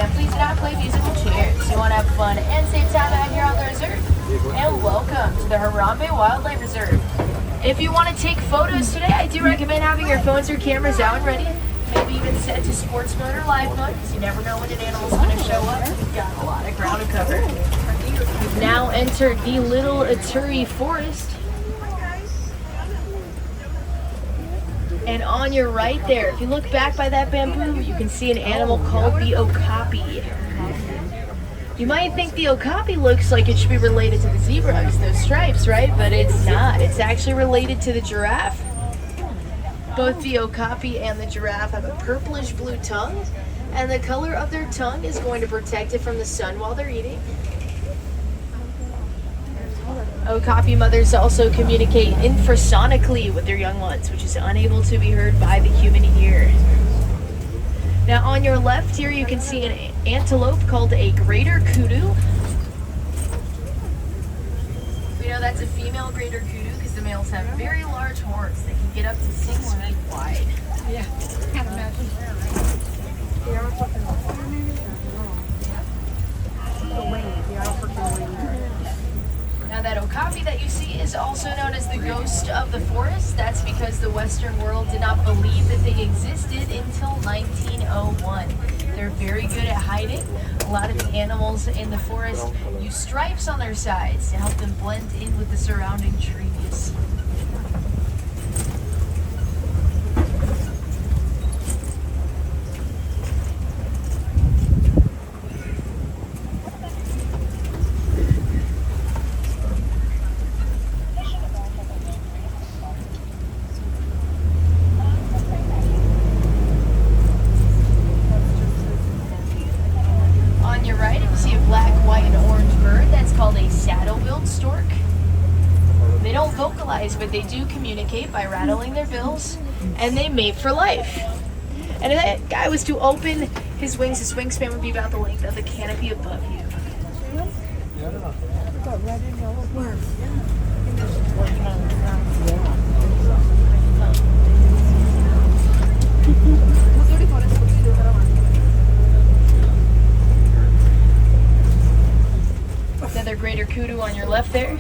and please do not play musical chairs. You want to have fun and safe time out here on the reserve? And welcome to the Harambe Wildlife Reserve. If you want to take photos today, I do recommend having your phones or cameras out and ready. Maybe even set to sports mode or live mode, because you never know when an animal's going to show up. We've got a lot of ground to cover. We've now entered the Little Aturi Forest. And on your right there, if you look back by that bamboo, you can see an animal called the okapi. You might think the okapi looks like it should be related to the zebra, because those stripes, right? But it's not. It's actually related to the giraffe. Both the okapi and the giraffe have a purplish blue tongue, and the color of their tongue is going to protect it from the sun while they're eating. Okapi mothers also communicate infrasonically with their young ones, which is unable to be heard by the human ear. Now on your left here you can see an antelope called a greater kudu. We know that's a female greater kudu because the males have very large horns that can get up to 6 feet wide. Yeah, can't imagine. They are fucking Now that okapi that you see is also known as the ghost of the forest. That's because the Western world did not believe that they existed until 1901. They're very good at hiding. A lot of the animals in the forest use stripes on their sides to help them blend in with the surrounding trees. But they do communicate by rattling their bills, and they mate for life. And if that guy was to open his wings, his wingspan would be about the length of the canopy above you. Another greater kudu on your left there.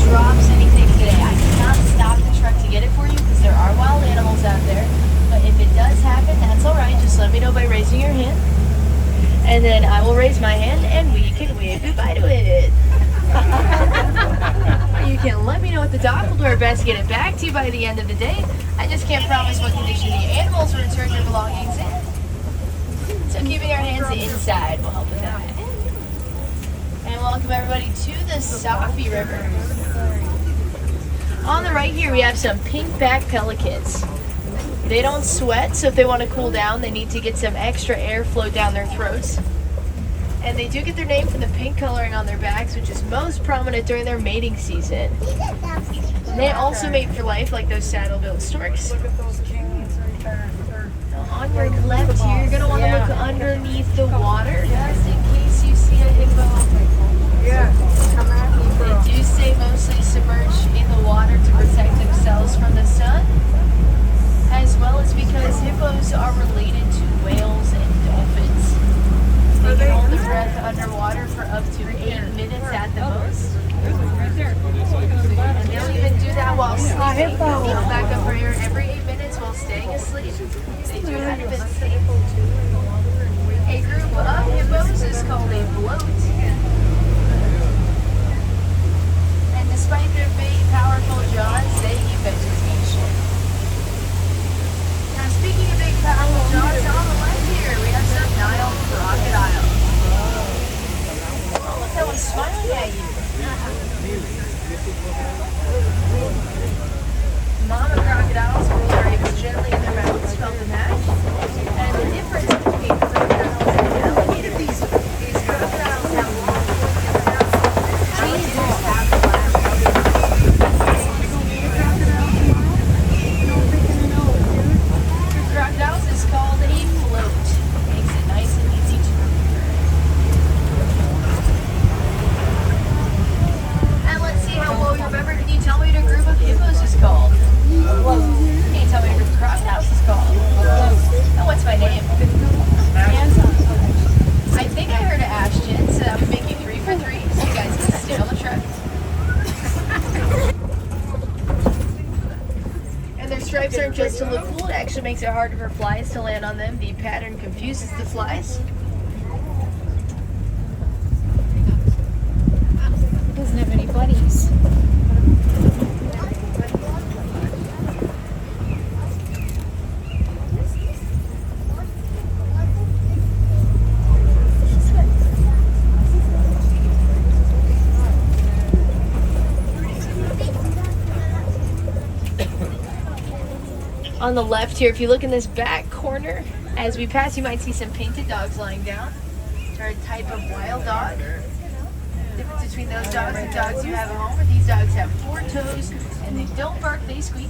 Drops anything today, I cannot stop the truck to get it for you because there are wild animals out there. But if it does happen, that's alright. Just let me know by raising your hand. And then I will raise my hand and we can wave goodbye to it. You can let me know at the dock. We'll do our best to get it back to you by the end of the day. I just can't promise what condition the animals will return their belongings in. So keeping our hands inside will help with that. And welcome everybody to the Safi River. On the right here we have some pink-backed pelicans. They don't sweat, so if they want to cool down, they need to get some extra airflow down their throats. And they do get their name from the pink coloring on their backs, which is most prominent during their mating season. And they also mate for life like those saddle-billed storks. Look at those kings right there. On your left here, you're going to want to look underneath the water, just in case you see a hippo. Yeah, come at me, bro. They do stay mostly submerged in the water to protect themselves from the sun, as well as because hippos are related to whales and dolphins. They can hold their breath underwater for up to 8 minutes at the most. And they'll even do that while sleeping. They'll come back up for air every 8 minutes while staying asleep. They do that if it's safe. A group of hippos is called a float. Despite their big, powerful jaws, they eat vegetation. Now, speaking of big, powerful jaws, on the left here, we have some Nile crocodiles. Oh, look, that one's smiling at you. Mama crocodiles roll their hips gently in their mouths from the hatch. And the difference between crocodiles and alligator, these crocodiles have long alligators have crocodiles is called a float. Makes it nice and easy to remember. just to look cool. It actually makes it harder for flies to land on them. The pattern confuses the flies. He doesn't have any buddies. On the left here, if you look in this back corner, as we pass, you might see some painted dogs lying down. They're a type of wild dog. The difference between those dogs and dogs you have at home are these dogs have 4 toes and they don't bark, they squeak.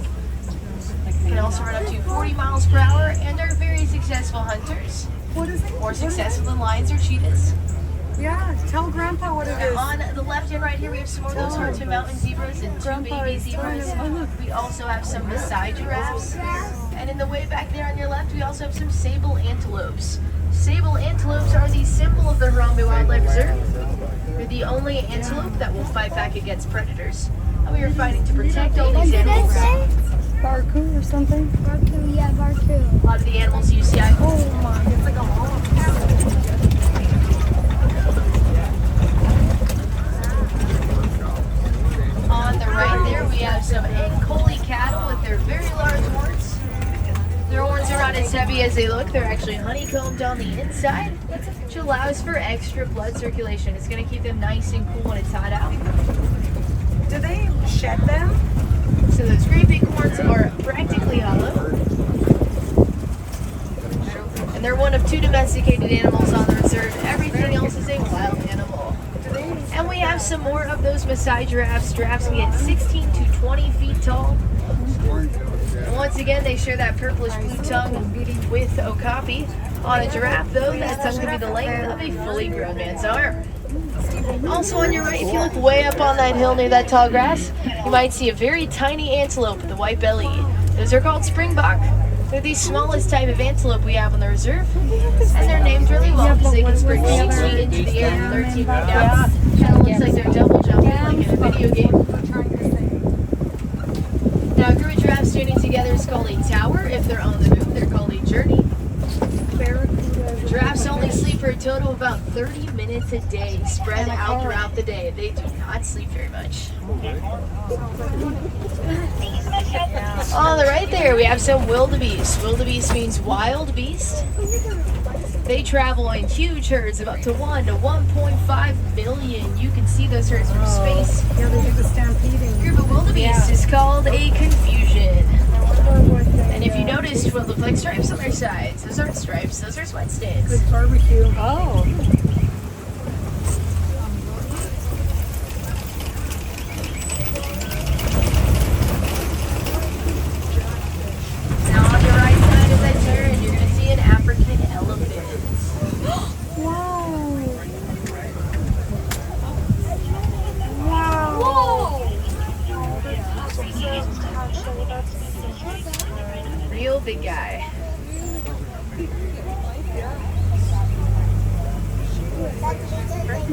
They can also run up to 40 miles per hour and are very successful hunters. What is it? More successful than lions or cheetahs. Yeah, tell Grandpa what it is. On the left and right here, we have some more of those Hartman Mountain zebras and 2 Grandpa baby is telling zebras. him, oh, look. We also have some Maasai giraffes. And in the way back there on your left, we also have some sable antelopes. Sable antelopes are the symbol of the Harambe Wildlife Reserve. They're the only antelope that will fight back against predators. And we are fighting to protect all these animals. Barku or something? Barku, yeah, Barku. A lot of the animals you see, Oh my, it's like a hawk. on the right there, we have some Ankoli cattle with their very large horns. Their horns are not as heavy as they look. They're actually honeycombed on the inside, which allows for extra blood circulation. It's going to keep them nice and cool when it's hot out. Do they shed them? So those great big horns are practically hollow. And they're one of 2 domesticated animals on the reserve. Everything else is a wild animal. And we have some more of those Maasai giraffes. Giraffes can get 16 to 20 feet tall. And once again, they share that purplish blue tongue with okapi. On a giraffe, though, that tongue can be the length of a fully grown man's arm. Also on your right, if you look way up on that hill near that tall grass, you might see a very tiny antelope with a white belly. Those are called springbok. They're the smallest type of antelope we have on the reserve, and they're named really well because they can spring 6 feet into the air from 13 feet down. Kind of looks like they're double jumping like in a video game. Now, a group of giraffes journeying together is called a tower. If they're on the move, they're called a journey. Giraffes only sleep for a total of about 30 minutes a day, spread out throughout the day. They do not sleep very much. On the right there, we have some wildebeest. Wildebeest means wild beast. They travel in huge herds of up to 1 to 1.5 million. You can see those herds from space. Yeah, they do the stampeding. A group of wildebeest is called a confusion. And if you noticed what look like stripes on their sides, those aren't stripes, those are sweat stains. Good barbecue. Oh. Now on your right side as I turn, you're going to see an African elephant. Wow. Wow. Real big guy.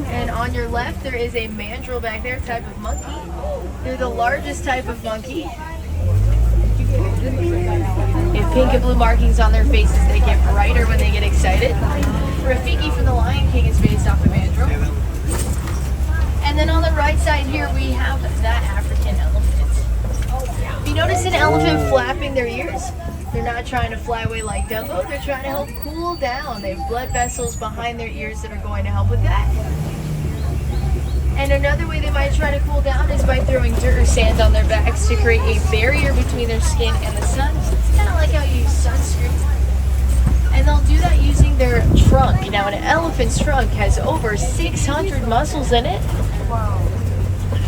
And on your left, there is a mandrill back there, type of monkey. They're the largest type of monkey. They have pink and blue markings on their faces. They get brighter when they get excited. Rafiki from The Lion King is based off a mandrill. And then on the right side here, we have that African elephant. If you notice an elephant flapping their ears, they're not trying to fly away like Dumbo. They're trying to help cool down. They have blood vessels behind their ears that are going to help with that. And another way they might try to cool down is by throwing dirt or sand on their backs to create a barrier between their skin and the sun. It's kind of like how you use sunscreen. And they'll do that using their trunk. Now, an elephant's trunk has over 600 muscles in it. Wow.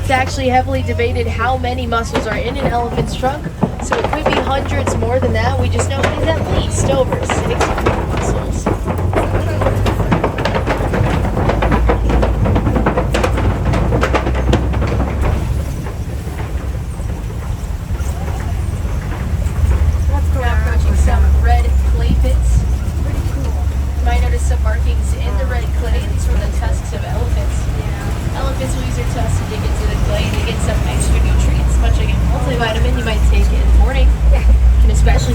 It's actually heavily debated how many muscles are in an elephant's trunk. So it could be hundreds more than that. We just know it is at least over 600 muscles. Now approaching some red clay pits. Pretty cool. You might notice some markings in the red clay. These were the tusks of elephants. Elephants will use their tusks to dig into the clay to get some extra nutrients, much like a multivitamin you might take in the morning. Can especially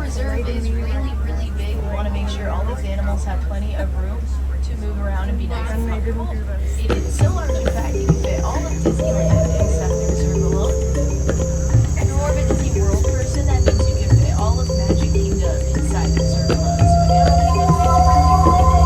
reserve is really, really big. We want to make sure all these animals have plenty of room to move around and be nice and comfortable. It is so large, in fact, you can fit all of Disneyland inside the reserve alone. If you're more of a Disney World person, that means you can fit all of Magic Kingdom inside the reserve alone. So Animal Kingdom is really, really big.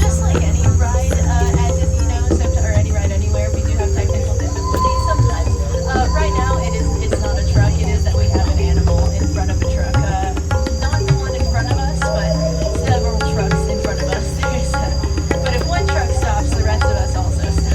Just like any ride at Disney knows, or any ride anywhere, we do have technical difficulties sometimes. Right now, it's not a truck. It is that we have an animal in front of a truck. Not the one in front of us, but several trucks in front of us. But if one truck stops, the rest of us also stop.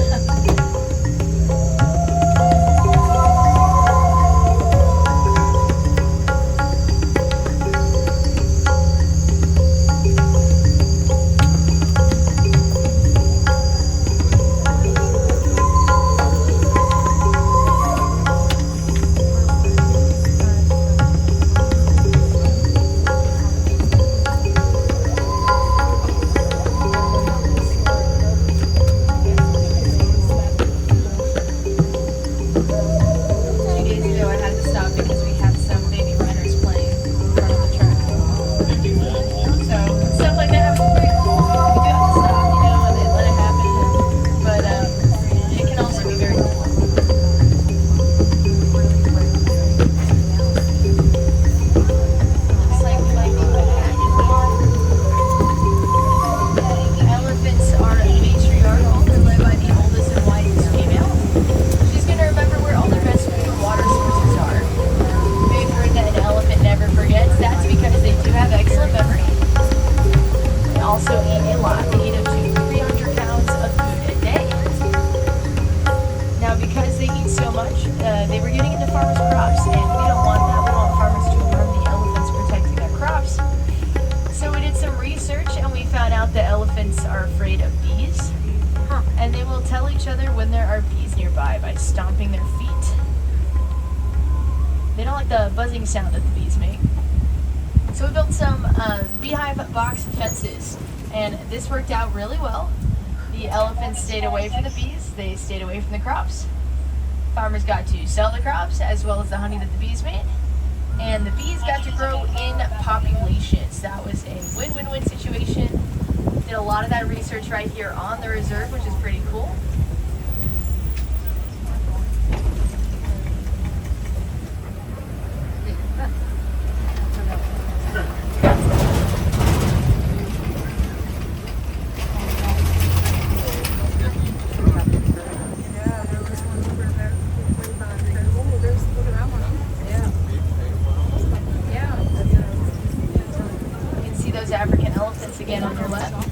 Stomping their feet. They don't like the buzzing sound that the bees make. So we built some beehive box fences, and this worked out really well. The elephants stayed away from the bees, they stayed away from the crops. Farmers got to sell the crops as well as the honey that the bees made, and the bees got to grow in populations. That was a win-win-win situation. Did a lot of that research right here on the reserve, which is pretty cool. African elephants again on your left.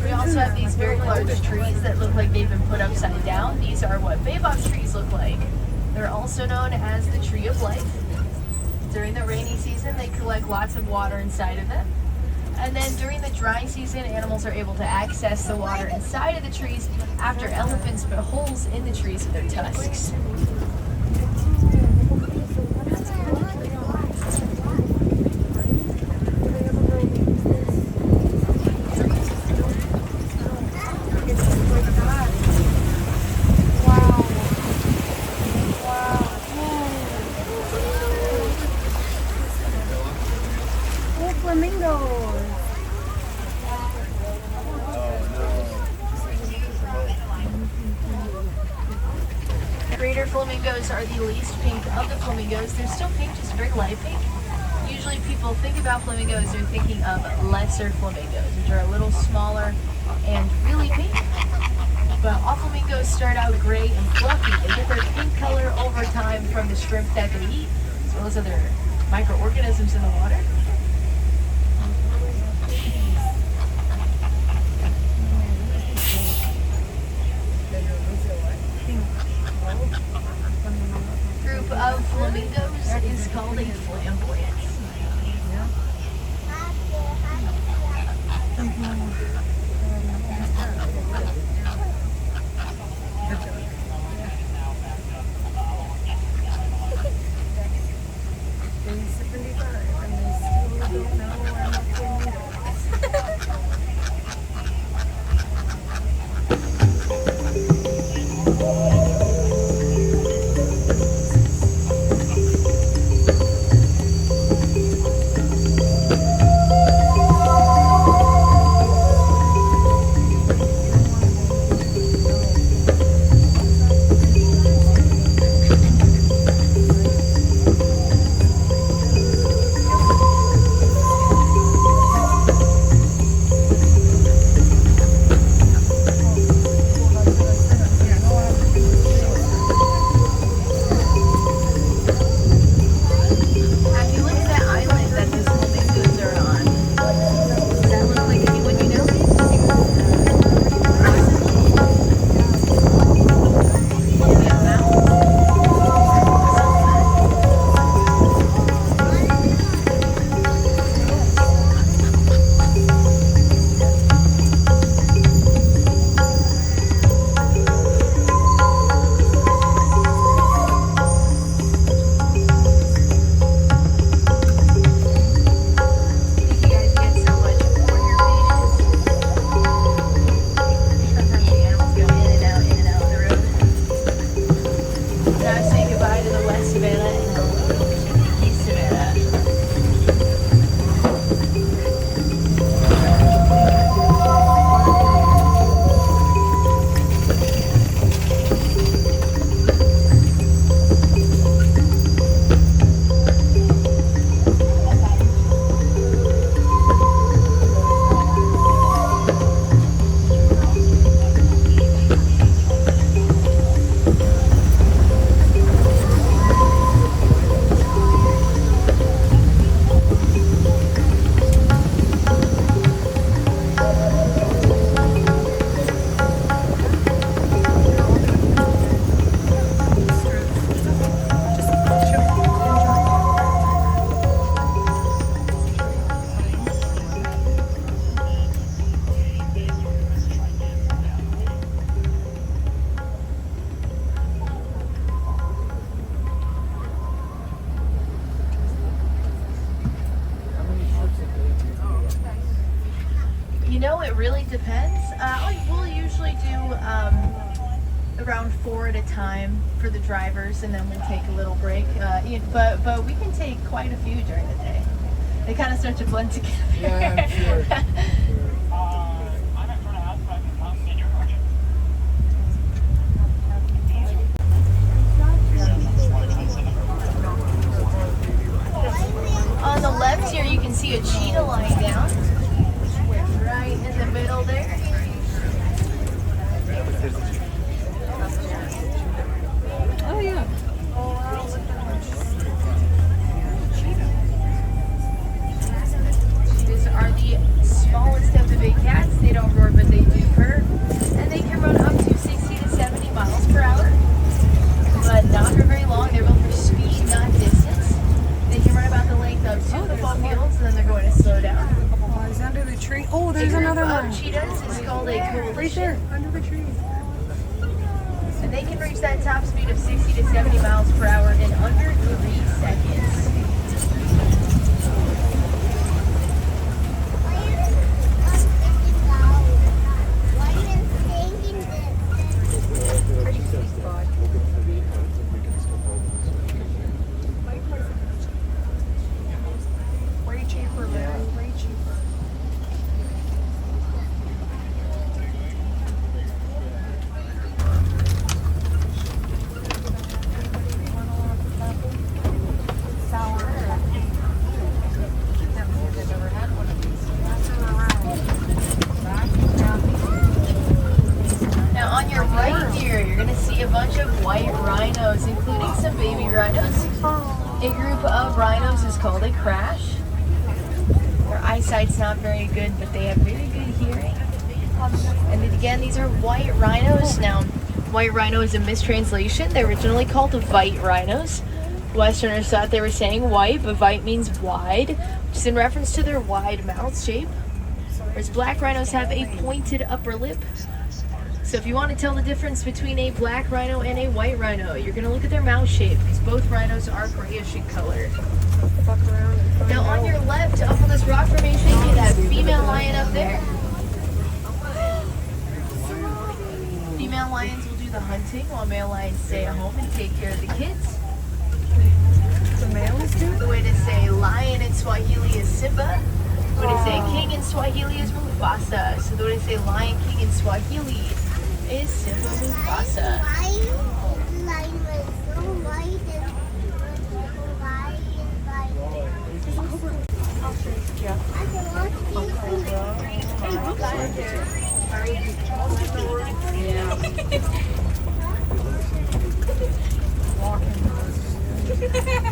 We also have these very large trees that look like they've been put upside down. These are what baobab trees look like. They're also known as the tree of life. During the rainy season, they collect lots of water inside of them. And then during the dry season, animals are able to access the water inside of the trees after elephants put holes in the trees with their tusks. Flamingos. Greater flamingos are the least pink of the flamingos. They're still pink, just very light pink. Usually people think about flamingos, they're thinking of lesser flamingos, which are a little smaller and really pink. But all flamingos start out gray and fluffy. They get their pink color over time from the shrimp that they eat, as well as other microorganisms in the water. Group of flamingos is called a flamboyant. You know, it really depends. We'll usually do around 4 at a time for the drivers, and then we'll take a little break. But we can take quite a few during the day. They kind of start to blend together. Yeah, I'm sure. On the left here, you can see a cheetah lying down. Right in the middle there. Oh, yeah. Cheetahs are the smallest of the big cats. They don't roar, but they do purr. And they can run up to 60 to 70 miles per hour. But not for very long. They're built for speed, not distance. They can run about the length of 2 football fields, and then they're going to slow down. Oh, he's under the tree. Oh, there's another one. Cheetahs is called a Right coalition. there, under the tree. And they can reach that top speed of 60 to 70 miles per hour in under 3 seconds. Way cheaper, man. Way cheaper. Now on your right here, you're going to see a bunch of white rhinos, including some baby rhinos. A group of rhinos is called a crash. Their eyesight's not very good, but they have very good hearing. And then again, these are white rhinos. Now, white rhino is a mistranslation. They're originally called white rhinos. Westerners thought they were saying white, but white means wide, which is in reference to their wide mouth shape. Whereas black rhinos have a pointed upper lip. So if you want to tell the difference between a black rhino and a white rhino, you're going to look at their mouth shape, because both rhinos are grayish in color. Fuck around and find Now on out. your left, up on this rock formation, you get that female lion up there. Female lions will do the hunting, while male lions stay at home and take care of the kids. The males do? The way to say lion in Swahili is Simba. The way to say king in Swahili is Mufasa. So the way to say lion king in Swahili is Simba Mufasa.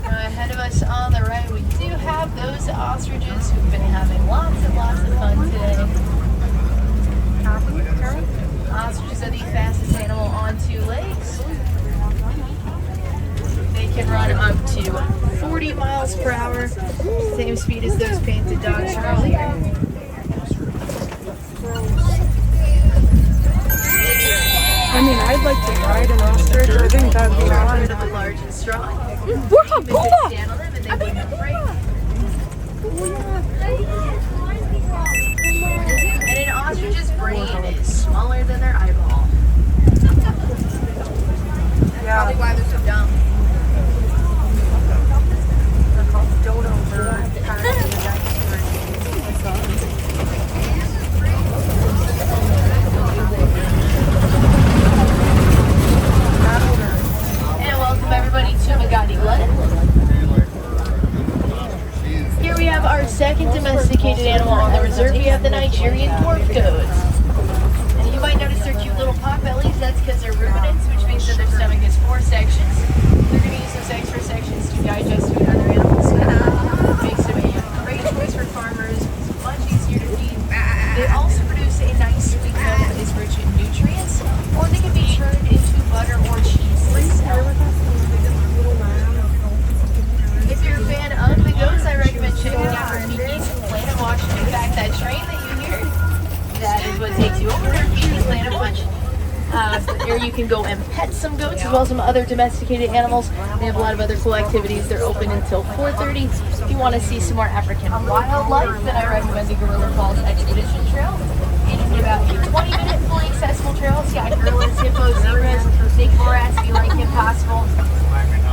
Ahead of us on the right, we do have those ostriches who've been having lots and lots of fun today. Ostriches are the fastest animal on 2 legs. They can run up to 40 miles per hour, same speed as those painted dogs earlier. I mean, I'd like to ride an ostrich. I think that'd be fun. Incredibly large and strong. We're on You could stand on them and they wouldn't break. And an ostrich's brain is smaller than their eyeball. Probably why they're so dumb. They're called dodo birds. And welcome everybody to Magadi Glen. Here we have our second domesticated animal on the reserve. We have the Nigerian dwarf goats. And you might notice their cute little pot bellies. That's because they're ruminants, which means that their stomach has 4 sections. They're going to use those extra sections to digest food other animals. Makes them a great choice for farmers. It's much easier to feed. They also produce a nice sweet milk that is rich in nutrients, or they can be turned into butter or cheese. If you're a fan of the goats, I recommend checking out Rafiki's Planet Watch. In fact, that train that you hear, that is what takes you over to Rafiki's Planet Watch. Or you can go and pet some goats as well as some other domesticated animals. They have a lot of other cool activities. They're open until 4:30. If you want to see some more African wildlife, then I recommend the Gorilla Falls Expedition Trail. It is about a 20-minute fully accessible trail. It's got gorillas, hippos, zebras, big rats, if you like impossible.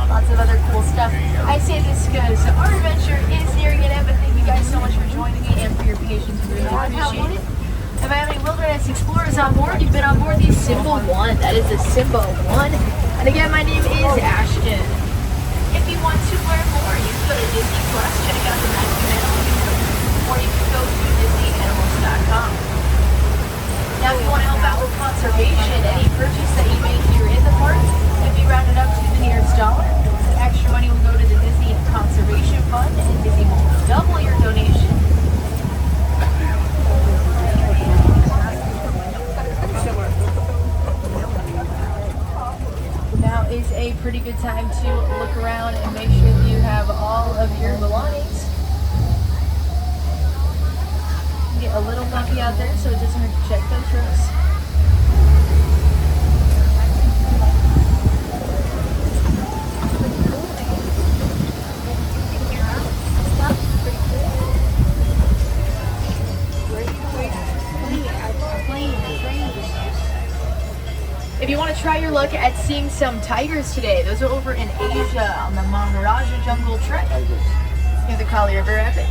Lots of other cool stuff. I say this because our adventure is nearing an end, but thank you guys so much for joining me and for your patience. We really appreciate it. If I have any wilderness explorers on board, you've been on board the Simba 1. That is the Simba 1. And again, my name is Ashton. If you want to learn more, you can go to Disney Plus, check out the Magic Animals, or you can go to disneyanimals.com. Now, if you want to help out with conservation, any purchase that you make here in the park can be rounded up to the nearest dollar. The extra money will go to the Disney Conservation Fund, and Disney will double your donation. Now is a pretty good time to look around and make sure that you have all of your belongings. Get a little bumpy out there, so it doesn't hurt to check those ropes. If you want to try your luck at seeing some tigers today, those are over in Asia on the Maharaja Jungle Trek near the Kali River Rapids.